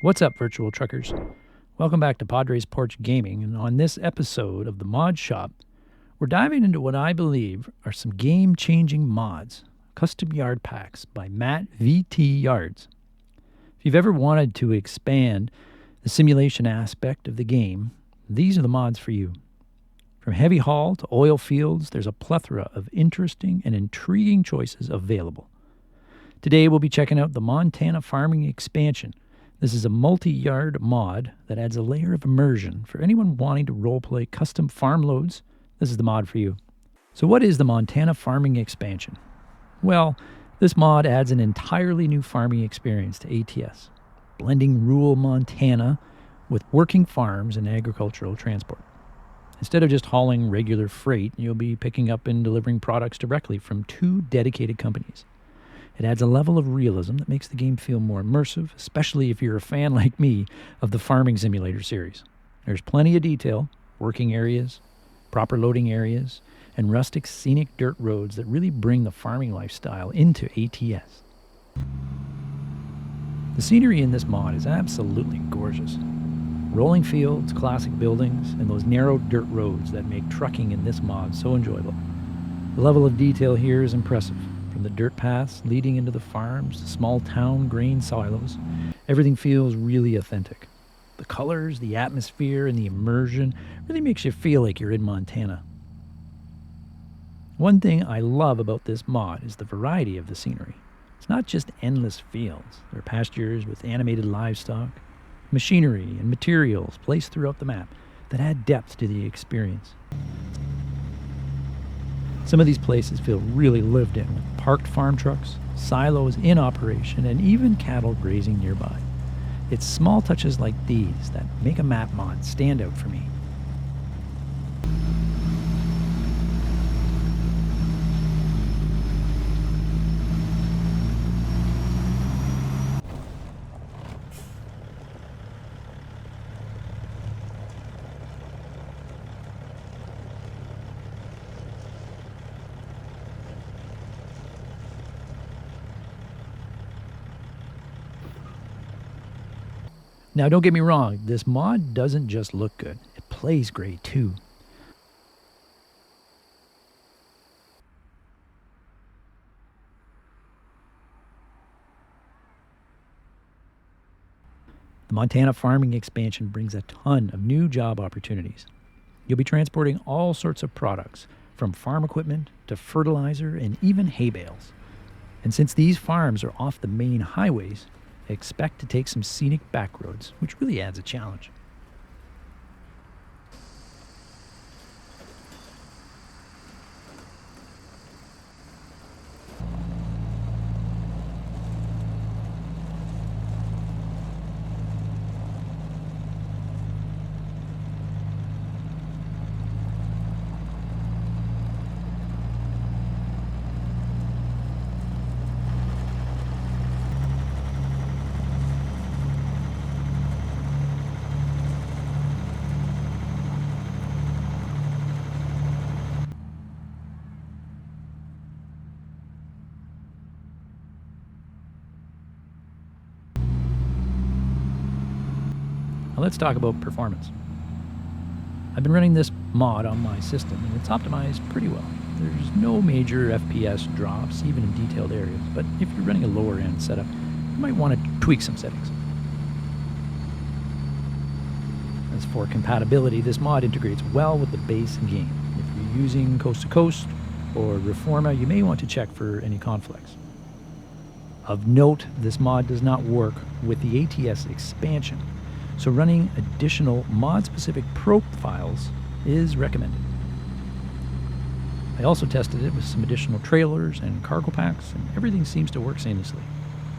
What's up, virtual truckers? Welcome back to Padres Porch Gaming, and on this episode of the Mod Shop, we're diving into what I believe are some game-changing mods, custom yard packs by MattVT Yards. If you've ever wanted to expand the simulation aspect of the game, these are the mods for you. From heavy haul to oil fields, there's a plethora of interesting and intriguing choices available. Today we'll be checking out the Montana Farming Expansion. This is a multi-yard mod that adds a layer of immersion for anyone wanting to roleplay custom farm loads. This is the mod for you. So what is the Montana Farming Expansion? Well, this mod adds an entirely new farming experience to ATS, blending rural Montana with working farms and agricultural transport. Instead of just hauling regular freight, you'll be picking up and delivering products directly from two dedicated companies. It adds a level of realism that makes the game feel more immersive, especially if you're a fan like me of the Farming Simulator series. There's plenty of detail, working areas, proper loading areas, and rustic scenic dirt roads that really bring the farming lifestyle into ATS. The scenery in this mod is absolutely gorgeous. Rolling fields, classic buildings, and those narrow dirt roads that make trucking in this mod so enjoyable. The level of detail here is impressive. From the dirt paths leading into the farms to small town grain silos, everything feels really authentic. The colors, the atmosphere, and the immersion really makes you feel like you're in Montana. One thing I love about this mod is the variety of the scenery. It's not just endless fields. There are pastures with animated livestock, machinery, and materials placed throughout the map that add depth to the experience. Some of these places feel really lived in, with parked farm trucks, silos in operation, and even cattle grazing nearby. It's small touches like these that make a map mod stand out for me. Now, don't get me wrong, this mod doesn't just look good, it plays great too. The Montana Farming Expansion brings a ton of new job opportunities. You'll be transporting all sorts of products, from farm equipment to fertilizer and even hay bales. And since these farms are off the main highways, expect to take some scenic back roads, which really adds a challenge. Now let's talk about performance. I've been running this mod on my system and it's optimized pretty well. There's no major FPS drops, even in detailed areas, but if you're running a lower end setup, you might want to tweak some settings. As for compatibility, this mod integrates well with the base game. If you're using Coast to Coast or Reforma, you may want to check for any conflicts. Of note, this mod does not work with the ATS expansion, so running additional mod-specific profiles is recommended. I also tested it with some additional trailers and cargo packs, and everything seems to work seamlessly.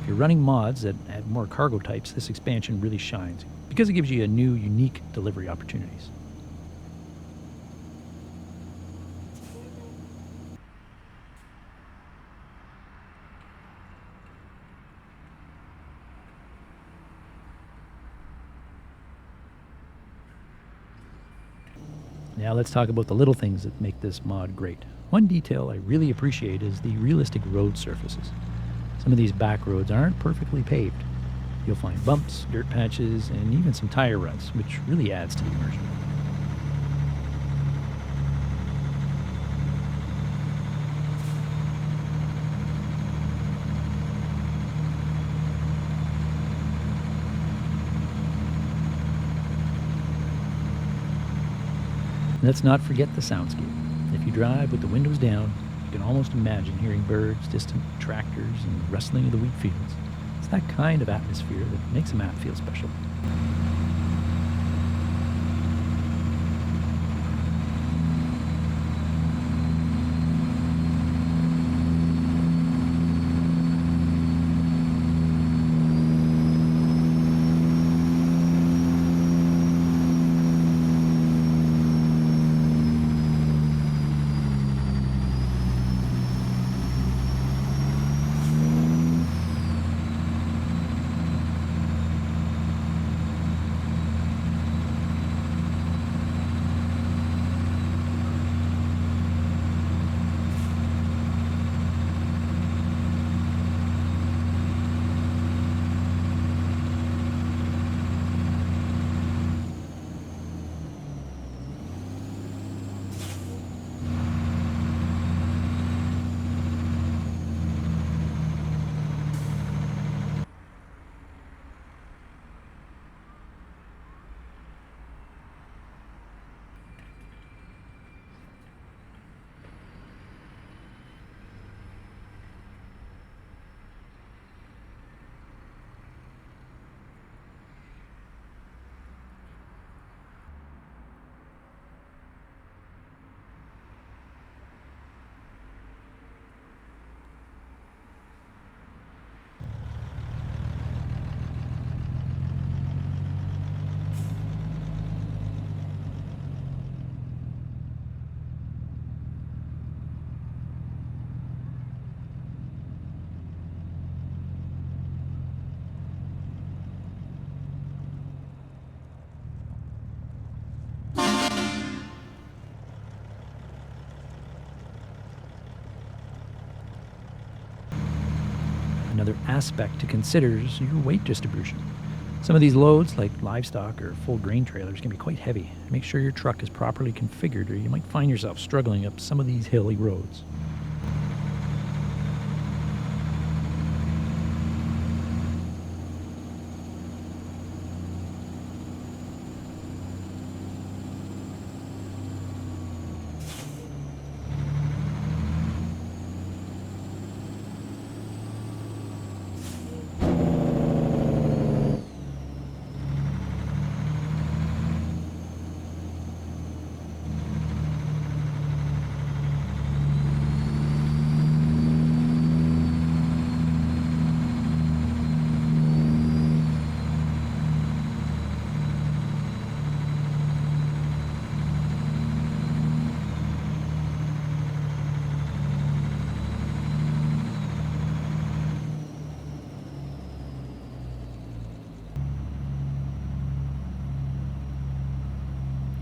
If you're running mods that add more cargo types, this expansion really shines because it gives you a new, unique delivery opportunities. Now let's talk about the little things that make this mod great. One detail I really appreciate is the realistic road surfaces. Some of these back roads aren't perfectly paved. You'll find bumps, dirt patches, and even some tire ruts, which really adds to the immersion. Let's not forget the soundscape. If you drive with the windows down, you can almost imagine hearing birds, distant tractors, and rustling of the wheat fields. It's that kind of atmosphere that makes a map feel special. Another aspect to consider is your weight distribution. Some of these loads, like livestock or full grain trailers, can be quite heavy. Make sure your truck is properly configured, or you might find yourself struggling up some of these hilly roads.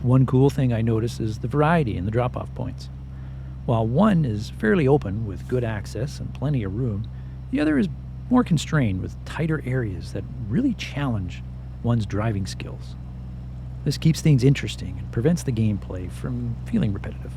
One cool thing I notice is the variety in the drop-off points. While one is fairly open with good access and plenty of room, the other is more constrained with tighter areas that really challenge one's driving skills. This keeps things interesting and prevents the gameplay from feeling repetitive.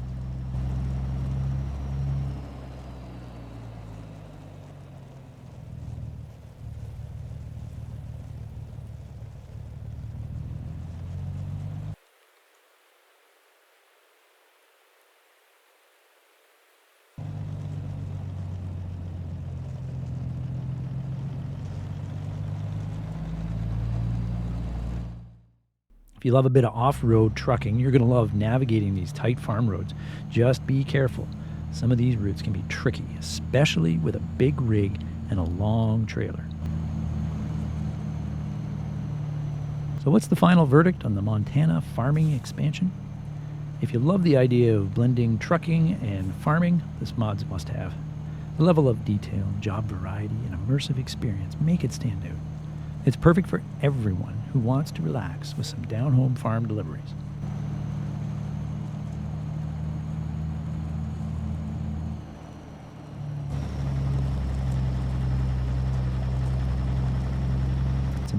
If you love a bit of off-road trucking, you're going to love navigating these tight farm roads. Just be careful. Some of these routes can be tricky, especially with a big rig and a long trailer. So what's the final verdict on the Montana farming expansion? If you love the idea of blending trucking and farming, this mod's a must-have. The level of detail, job variety, and immersive experience make it stand out. It's perfect for everyone who wants to relax with some down-home farm deliveries.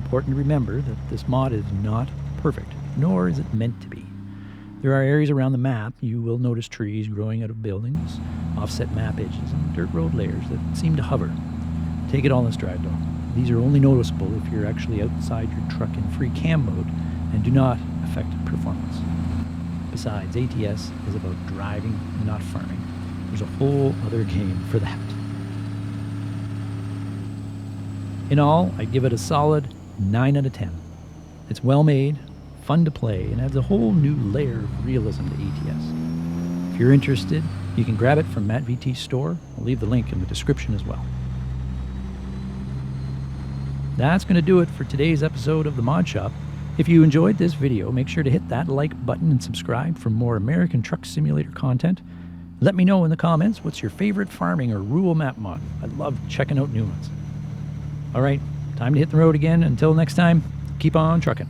important to remember that this mod is not perfect, nor is it meant to be. There are areas around the map you will notice trees growing out of buildings, offset map edges, and dirt road layers that seem to hover. Take it all in stride though. These are only noticeable if you're actually outside your truck in free cam mode and do not affect performance. Besides, ATS is about driving, not farming. There's a whole other game for that. In all, I'd give it a solid 9 out of 10. It's well made, fun to play, and adds a whole new layer of realism to ATS. If you're interested, you can grab it from MattVT's store. I'll leave the link in the description as well. That's going to do it for today's episode of the Mod Shop. If you enjoyed this video, make sure to hit that like button and subscribe for more American Truck Simulator content. Let me know in the comments what's your favorite farming or rural map mod. I love checking out new ones. All right, time to hit the road again. Until next time, keep on trucking.